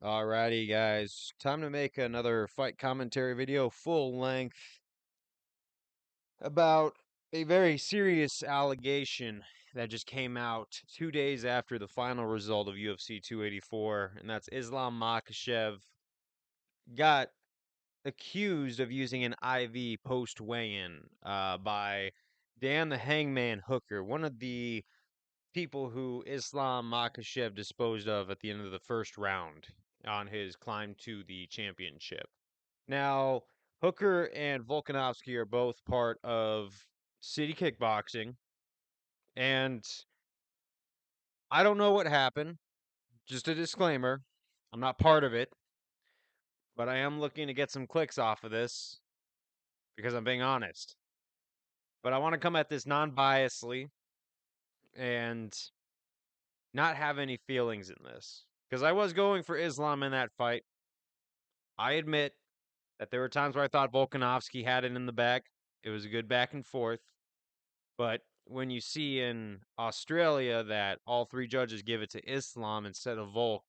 Alrighty, guys. Time to make another fight commentary video, full length, about a very serious allegation that just came out 2 days after the final result of UFC 284, and that's Islam Makhachev got accused of using an IV post weigh-in by Dan the Hangman Hooker, one of the people who Islam Makhachev disposed of at the end of the first round on his climb to the championship. Now, Hooker and Volkanovski are both part of City Kickboxing, and I don't know what happened. Just a disclaimer, I'm not part of it, but I am looking to get some clicks off of this because I'm being honest. But I want to come at this non-biasedly and not have any feelings in this. Because I was going for Islam in that fight. I admit that there were times where I thought Volkanovski had it in the bag. It was a good back and forth. But when you see in Australia that all three judges give it to Islam instead of Volk,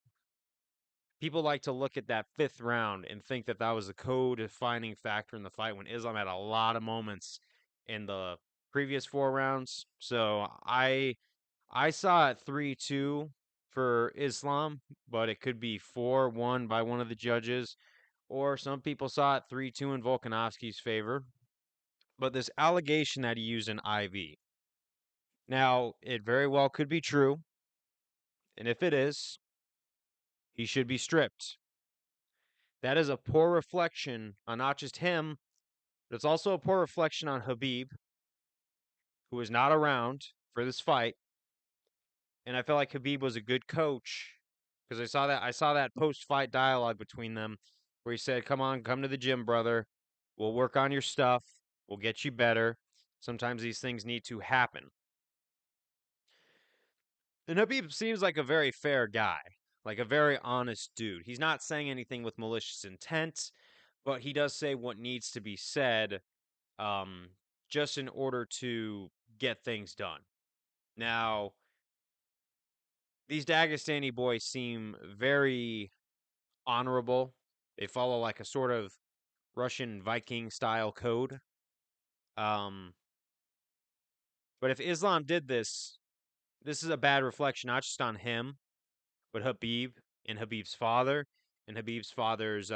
people like to look at that fifth round and think that that was a co-defining factor in the fight when Islam had a lot of moments in the previous four rounds. So I saw it 3-2 for Islam, but it could be 4-1 by one of the judges, or some people saw it 3-2 in Volkanovski's favor. But this allegation that he used an IV. Now, it very well could be true, and if it is, he should be stripped. That is a poor reflection on not just him, but it's also a poor reflection on Habib, who is not around for this fight. And I felt like Habib was a good coach because I saw that post-fight dialogue between them where he said, "Come on, come to the gym, brother. We'll work on your stuff. We'll get you better. Sometimes these things need to happen." And Habib seems like a very fair guy, like a very honest dude. He's not saying anything with malicious intent, but he does say what needs to be said, um, just in order to get things done. Now, these Dagestani boys seem very honorable. They follow like a sort of Russian Viking style code. Um, but if Islam did this, this is a bad reflection not just on him, but Habib and Habib's father and Habib's father's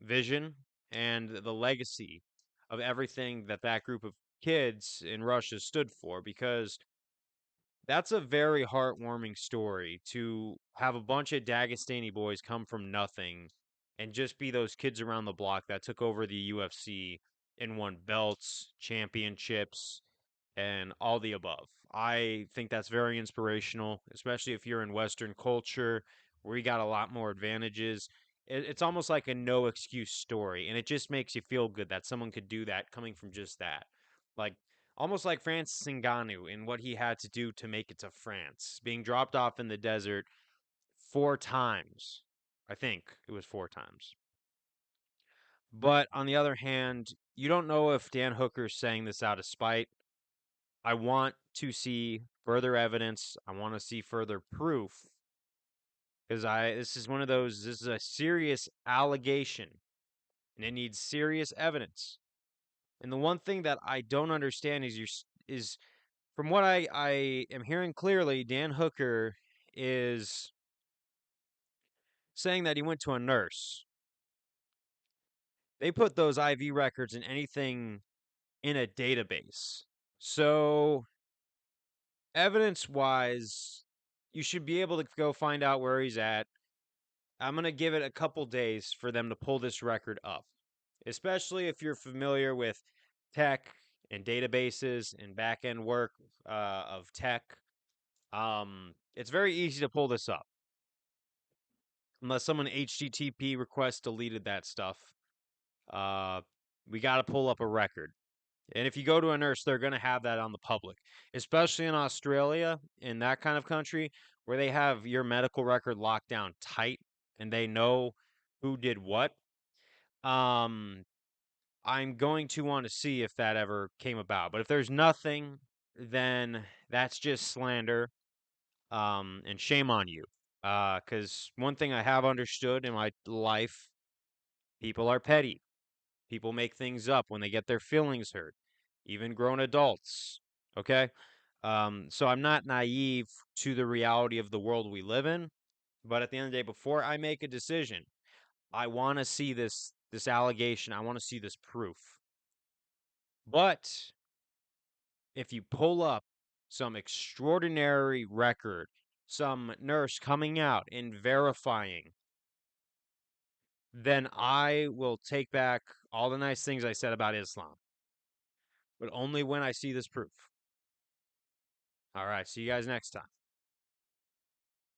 vision and the legacy of everything that that group of kids in Russia stood for, because that's a very heartwarming story to have a bunch of Dagestani boys come from nothing and just be those kids around the block that took over the UFC and won belts, championships, and all the above. I think that's very inspirational, especially if you're in Western culture where you got a lot more advantages. It's almost like a no excuse story, and it just makes you feel good that someone could do that coming from just that. Like, almost like Francis Ngannou and what he had to do to make it to France, being dropped off in the desert four times. I think it was four times. But on the other hand, you don't know if Dan Hooker's saying this out of spite. I want to see further evidence. I want to see further proof because this is one of those. This is a serious allegation, and it needs serious evidence. And the one thing that I don't understand is from what I am hearing clearly, Dan Hooker is saying that he went to a nurse. They put those IV records in anything in a database. So evidence wise, you should be able to go find out where he's at. I'm going to give it a couple days for them to pull this record up, especially if you're familiar with tech and databases and back end work of tech. It's very easy to pull this up unless someone HTTP request deleted that stuff. Uh, we got to pull up a record. And if you go to a nurse, they're going to have that on the public, especially in Australia, in that kind of country where they have your medical record locked down tight and they know who did what. Um, I'm going to want to see if that ever came about. But if there's nothing, then that's just slander. And shame on you. Because one thing I have understood in my life, people are petty. People make things up when they get their feelings hurt, even grown adults. Okay? So I'm not naive to the reality of the world we live in, but at the end of the day, before I make a decision, I want to see this allegation. I want to see this proof. But if you pull up some extraordinary record, some nurse coming out and verifying, then I will take back all the nice things I said about Islam, but only when I see this proof. All right, see you guys next time.